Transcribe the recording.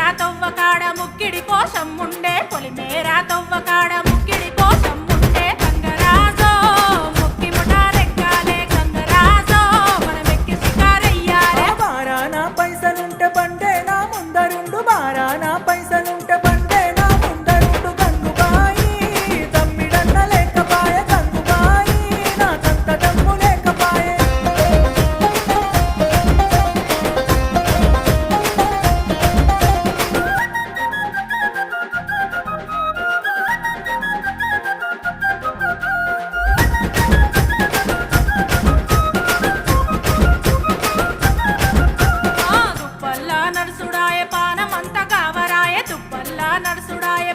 పొలిమేరా తవ్వకాడ ముక్కిడి కోసం ఉండే పొలిమేరా తవ్వకాడ ముక్కిడి కోసం ఉండే గంగరాజో ముక్కి ముఠాలెక్కాలే గంగరాజో మనమెక్కి షికారయ్యాలే బారానా పైసలుంటే బండే నా ముందరుండు బారానా పైసలుంటే బండే నా ముందరుండు గంగుబాయి తమ్మిడన్న లేకపాయే గంగుబాయి నాకంత దమ్ము లేకపాయే తుప్పల్లా నడుసుడాయే పానమంత కావరాయే తుప్పల్లా నడుసుడాయే